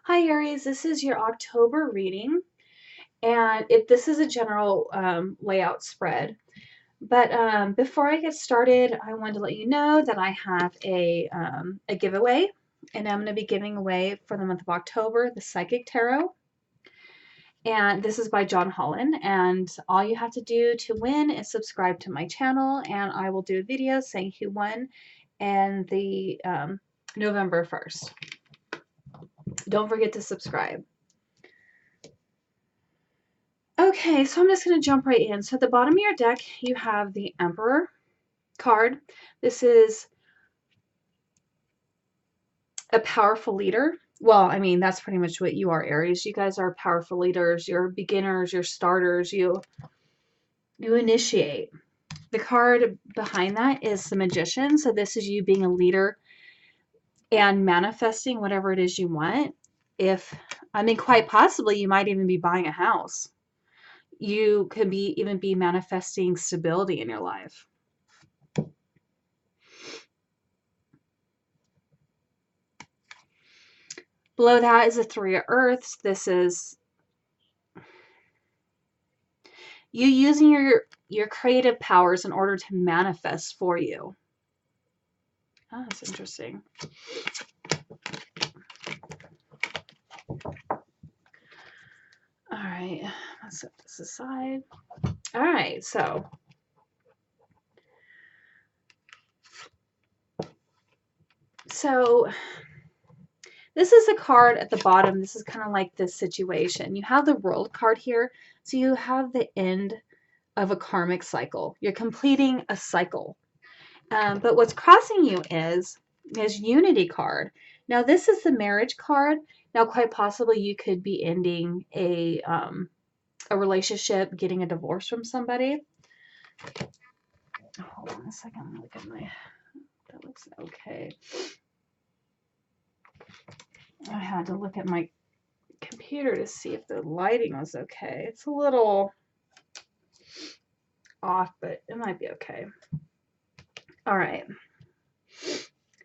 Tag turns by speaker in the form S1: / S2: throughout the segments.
S1: Hi Aries, this is your October reading, and this is a general layout spread. But before I get started, I wanted to let you know that I have a giveaway, and I'm going to be giving away for the month of October the Psychic Tarot. And this is by John Holland, and all you have to do to win is subscribe to my channel, and I will do a video saying who won and the November 1st. Don't forget to subscribe. Okay, so I'm just going to jump right in. So at the bottom of your deck, you have the Emperor card. This is a powerful leader. Well, I mean, that's pretty much what you are, Aries. You guys are powerful leaders. You're beginners. You're starters. You initiate. The card behind that is the Magician. So this is you being a leader and manifesting whatever it is you want. I mean, quite possibly, you might even be buying a house. You could even be manifesting stability in your life. Below that is a Three of Earths. This is you using your creative powers in order to manifest for you. Oh, that's interesting. All right, let's set this aside. All right, so this is a card at the bottom. This is kind of like this situation. You have the World card here, so you have the end of a karmic cycle. You're completing a cycle. But what's crossing you is Unity card. Now this is the marriage card. Now quite possibly you could be ending a relationship, getting a divorce from somebody. Hold on a second. Look at my. That looks okay. I had to look at my computer to see if the lighting was okay. It's a little off, but it might be okay. All right.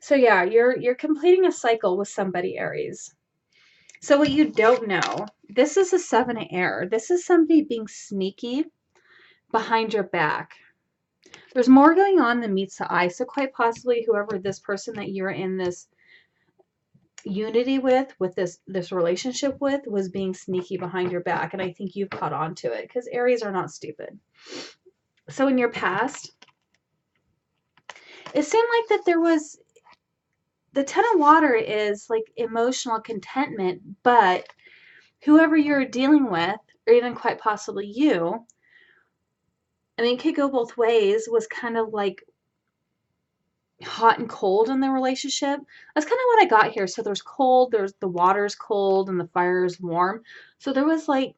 S1: So yeah, you're completing a cycle with somebody, Aries. So what you don't know, this is a Seven of Air. This is somebody being sneaky behind your back. There's more going on than meets the eye. So quite possibly whoever this person that you're in this unity with this relationship with, was being sneaky behind your back. And I think you've caught on to it because Aries are not stupid. So in your past, it seemed like that there was the Ten of Water is like emotional contentment, but whoever you're dealing with, or even quite possibly you, I mean, it could go both ways, was kind of like hot and cold in the relationship. That's kind of what I got here. So there's cold, there's the water's cold, and the fire is warm. So there was like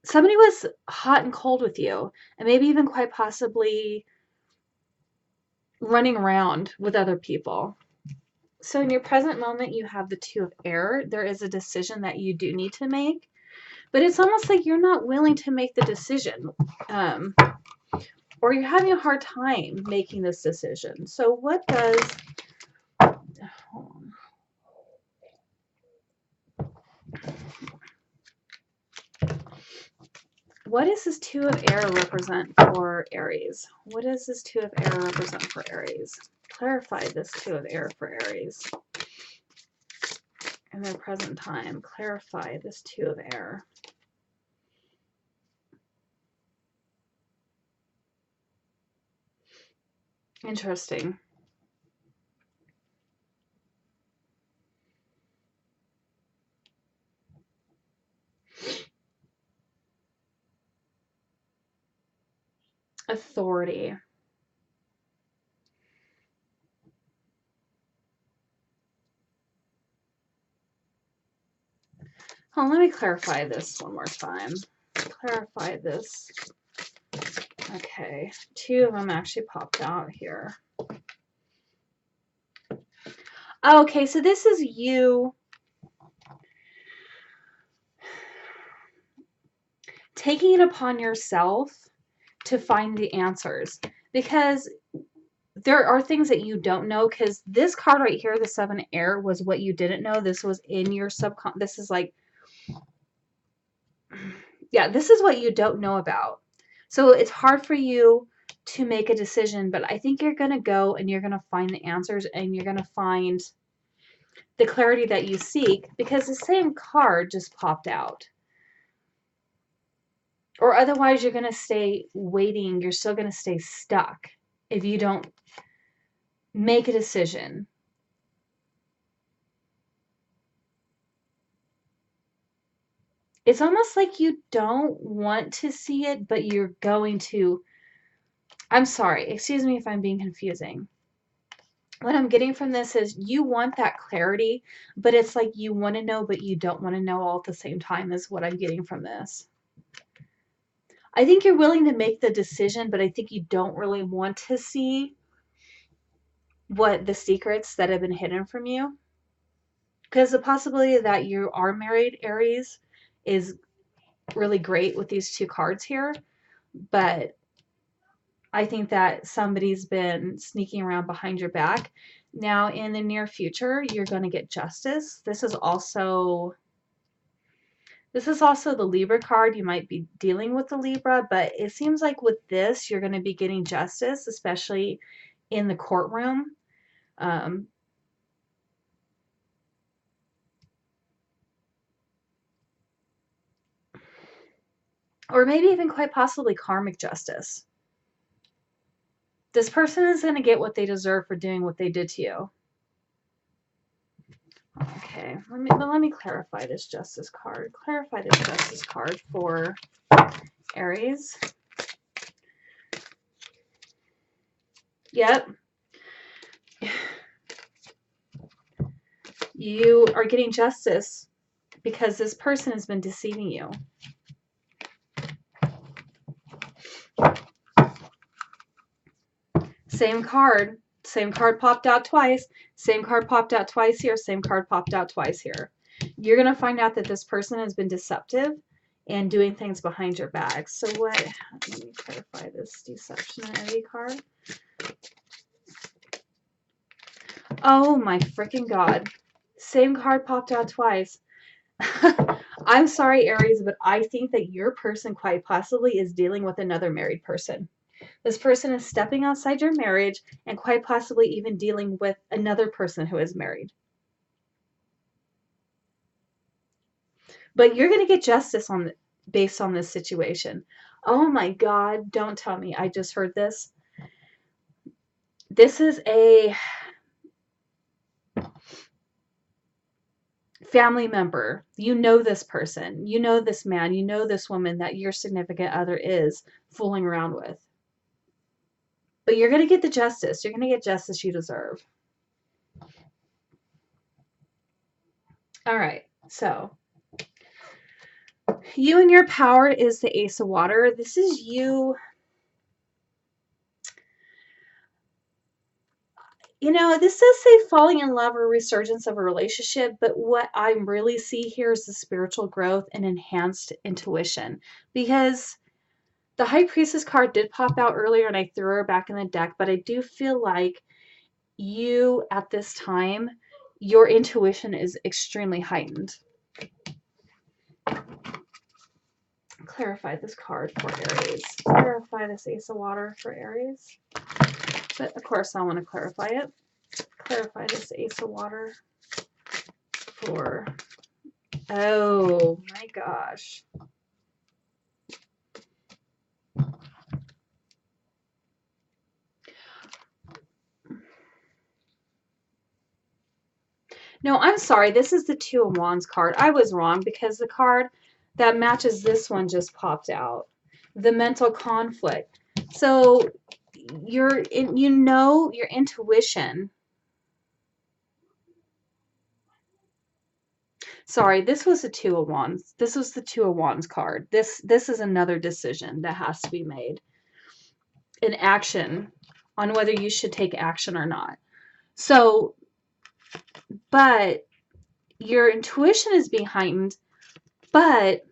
S1: somebody was hot and cold with you, and maybe even quite possibly running around with other people. So in your present moment, you have the Two of Air. There is a decision that you do need to make, but it's almost like you're not willing to make the decision. Or you're having a hard time making this decision. So what does, what does this Two of Air represent for Aries? What does this Two of Air represent for Aries? Clarify this Two of Air for Aries. In their present time, clarify this Two of Air. Interesting. Authority. Oh, let me clarify this one more time. Clarify this. Okay, two of them actually popped out here. Okay, so this is you taking it upon yourself to find the answers, because there are things that you don't know, because this card right here, the 7 air, was what you didn't know. This was in your this is like, yeah, this is what you don't know about. So it's hard for you to make a decision, but I think you're going to go and you're going to find the answers, and you're going to find the clarity that you seek, because the same card just popped out. Or otherwise you're going to stay waiting. You're still going to stay stuck if you don't make a decision. It's almost like you don't want to see it, but you're going to. I'm sorry, excuse me if I'm being confusing. What I'm getting from this is you want that clarity, but it's like you want to know, but you don't want to know all at the same time, is what I'm getting from this. I think you're willing to make the decision, but I think you don't really want to see what the secrets that have been hidden from you. Because the possibility that you are married, Aries, is really great with these two cards here. But I think that somebody's been sneaking around behind your back. Now, in the near future, you're going to get justice. This is also the Libra card. You might be dealing with the Libra, but it seems like with this, you're going to be getting justice, especially in the courtroom. Or maybe even quite possibly karmic justice. This person is going to get what they deserve for doing what they did to you. Okay, let me clarify this justice card. Clarify this justice card for Aries. Yep. You are getting justice because this person has been deceiving you. Same card. Same card popped out twice. Same card popped out twice here. Same card popped out twice here. You're going to find out that this person has been deceptive and doing things behind your back. So what? Let me clarify this deception entity card. Oh my freaking God. Same card popped out twice. I'm sorry, Aries, but I think that your person quite possibly is dealing with another married person. This person is stepping outside your marriage and quite possibly even dealing with another person who is married. But you're going to get justice based on this situation. Oh my God, don't tell me. I just heard this. This is a family member. You know this person. You know this man. You know this woman that your significant other is fooling around with. But you're going to get the justice. You're going to get justice you deserve. All right. So you and your power is the Ace of Water. This is you. You know, this does say falling in love or resurgence of a relationship, but what I really see here is the spiritual growth and enhanced intuition. Because the High Priestess card did pop out earlier and I threw her back in the deck, but I do feel like you, at this time, your intuition is extremely heightened. Clarify this card for Aries. Clarify this Ace of Water for Aries. But of course I want to clarify it. Clarify this Ace of Water for... Oh my gosh. No, I'm sorry. This is the Two of Wands card. I was wrong because the card that matches this one just popped out. The mental conflict. So your intuition. Sorry, this was the Two of Wands. This was the Two of Wands card. This is another decision that has to be made. An action on whether you should take action or not. So, but your intuition is being heightened, but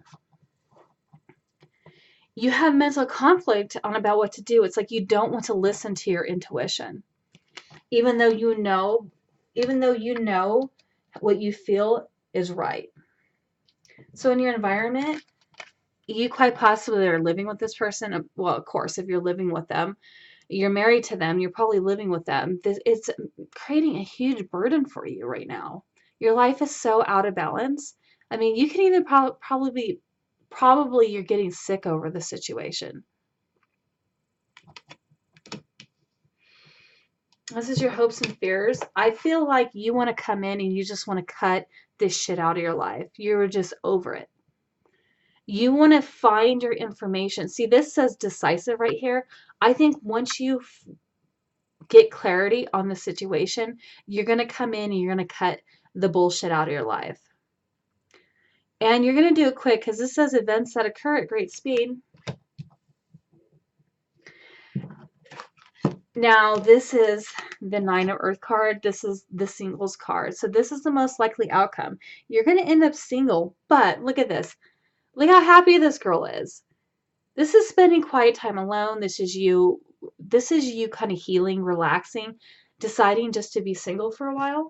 S1: you have mental conflict on about what to do. It's like you don't want to listen to your intuition. even though you know, what you feel is right. So in your environment, you quite possibly are living with this person. Well, of course, if you're living with them, you're married to them, you're probably living with them. It's creating a huge burden for you right now. Your life is so out of balance. I mean, you can even probably you're getting sick over the situation. This is your hopes and fears. I feel like you want to come in and you just want to cut this shit out of your life. You're just over it. You want to find your information. See, this says decisive right here. I think once you get clarity on the situation, you're going to come in and you're going to cut the bullshit out of your life. And you're going to do it quick because this says events that occur at great speed. Now, this is the 9 of Earth card. This is the singles card. So this is the most likely outcome. You're going to end up single, but look at this. Look how happy this girl is. This is spending quiet time alone. This is you kind of healing, relaxing, deciding just to be single for a while.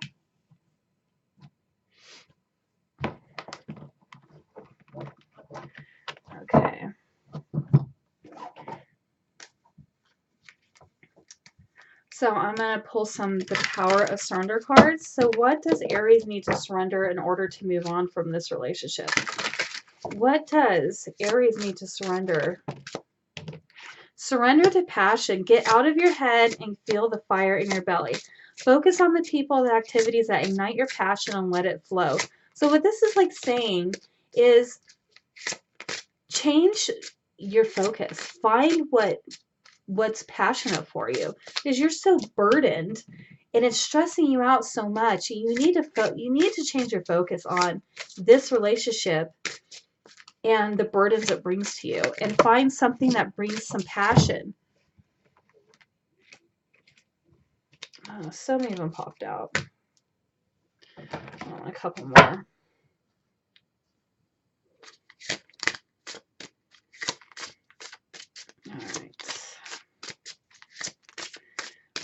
S1: Okay. So I'm going to pull the Power of Surrender cards. So what does Aries need to surrender in order to move on from this relationship? What does Aries need to surrender? Surrender to passion. Get out of your head and feel the fire in your belly. Focus on the people, the activities that ignite your passion and let it flow. So what this is like saying is change your focus. Find what's passionate for you, because you're so burdened and it's stressing you out so much. You need to change your focus on this relationship and the burdens it brings to you, and find something that brings some passion. Oh, so many of them popped out. Oh, a couple more.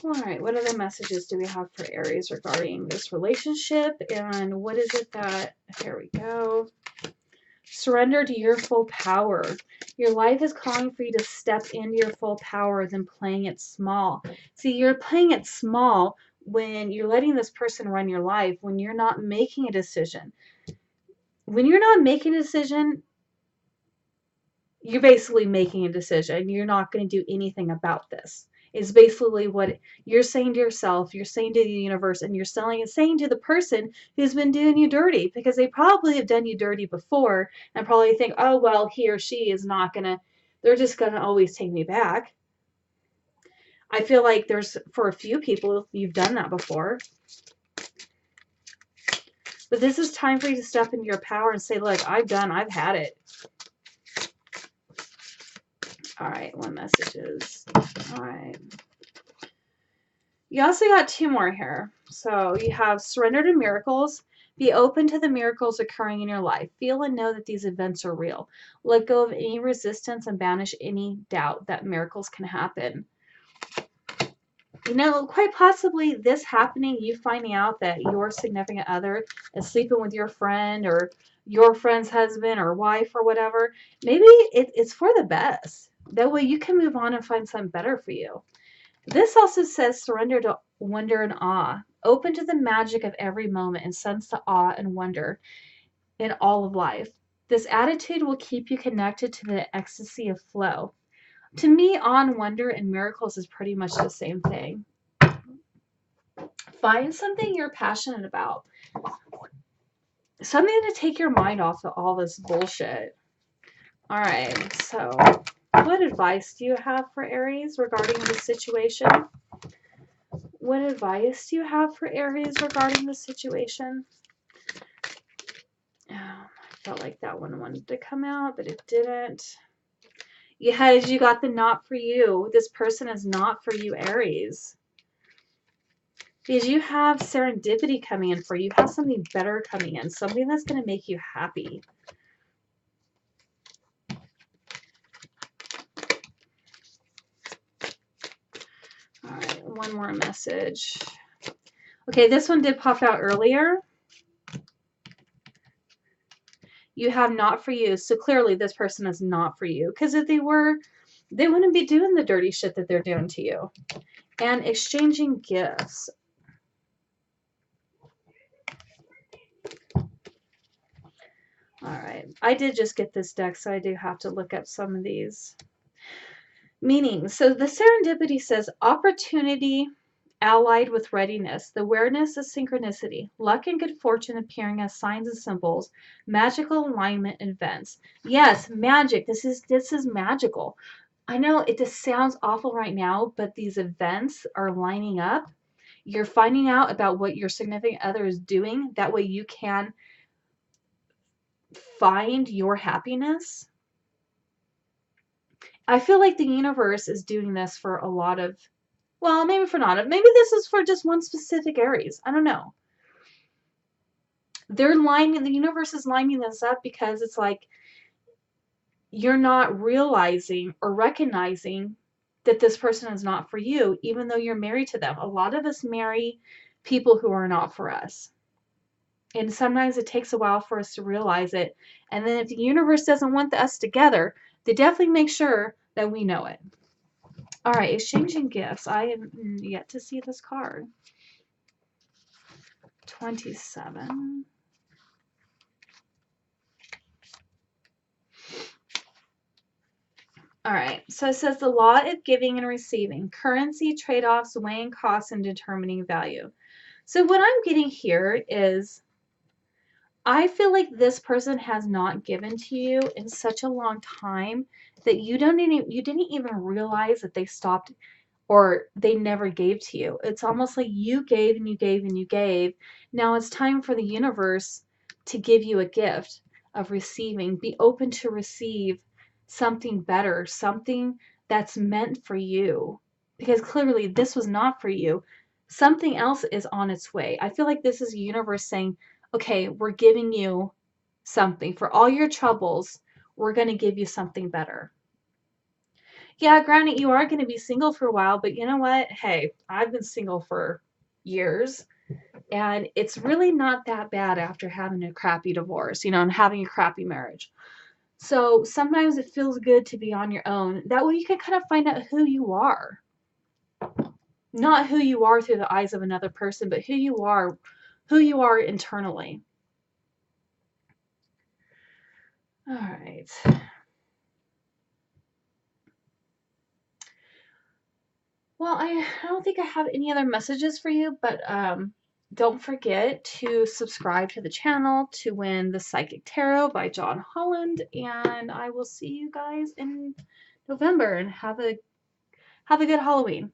S1: All right, what other messages do we have for Aries regarding this relationship? And what is it that, here we go. Surrender to your full power. Your life is calling for you to step into your full power than playing it small. See, you're playing it small when you're letting this person run your life, when you're not making a decision. When you're not making a decision, you're basically making a decision. You're not going to do anything about this. Is basically what you're saying to yourself, you're saying to the universe, and you're saying to the person who's been doing you dirty, because they probably have done you dirty before and probably think, oh, well, he or she is not going to, they're just going to always take me back. I feel like for a few people, you've done that before. But this is time for you to step into your power and say, look, I've had it. All right, one messages. All right. You also got two more here. So you have surrender to miracles. Be open to the miracles occurring in your life. Feel and know that these events are real. Let go of any resistance and banish any doubt that miracles can happen. You know, quite possibly this happening, you finding out that your significant other is sleeping with your friend or your friend's husband or wife or whatever, maybe it's for the best. That way you can move on and find something better for you. This also says surrender to wonder and awe. Open to the magic of every moment and sense the awe and wonder in all of life. This attitude will keep you connected to the ecstasy of flow. To me, awe and wonder and miracles is pretty much the same thing. Find something you're passionate about. Something to take your mind off of all this bullshit. All right, so what advice do you have for Aries regarding this situation? What advice do you have for Aries regarding the situation? Oh, I felt like that one wanted to come out, but it didn't. Yes, you got the not for you. This person is not for you, Aries. Because you have serendipity coming in for you. You have something better coming in. Something that's going to make you happy. All right, one more message. Okay, this one did pop out earlier. You have not for you. So clearly this person is not for you. Because if they were, they wouldn't be doing the dirty shit that they're doing to you. And exchanging gifts. All right. I did just get this deck, so I do have to look up some of these meanings. So the serendipity says opportunity allied with readiness, the awareness of synchronicity, luck and good fortune appearing as signs and symbols, magical alignment events. Yes, magic. This is magical. I know it just sounds awful right now, but these events are lining up. You're finding out about what your significant other is doing. That way you can find your happiness. I feel like the universe is doing this for a lot of, well, maybe for not. Maybe this is for just one specific Aries. I don't know. The universe is lining this up because it's like you're not realizing or recognizing that this person is not for you, even though you're married to them. A lot of us marry people who are not for us. And sometimes it takes a while for us to realize it. And then if the universe doesn't want us together, they definitely make sure that we know it. All right, exchanging gifts. I have yet to see this card. 27. All right, so it says the law of giving and receiving, currency, trade-offs, weighing costs, and determining value. So what I'm getting here is I feel like this person has not given to you in such a long time that you didn't even realize that they stopped or they never gave to you. It's almost like you gave and you gave and you gave. Now it's time for the universe to give you a gift of receiving. Be open to receive something better, something that's meant for you. Because clearly this was not for you. Something else is on its way. I feel like this is the universe saying, okay, we're giving you something. For all your troubles, we're going to give you something better. Yeah, granted, you are going to be single for a while, but you know what? Hey, I've been single for years, and it's really not that bad after having a crappy divorce, and having a crappy marriage. So sometimes it feels good to be on your own. That way you can kind of find out who you are. Not who you are through the eyes of another person, but who you are internally. All right. Well, I don't think I have any other messages for you, but don't forget to subscribe to the channel to win the Psychic Tarot by John Holland, and I will see you guys in November, and have a good Halloween.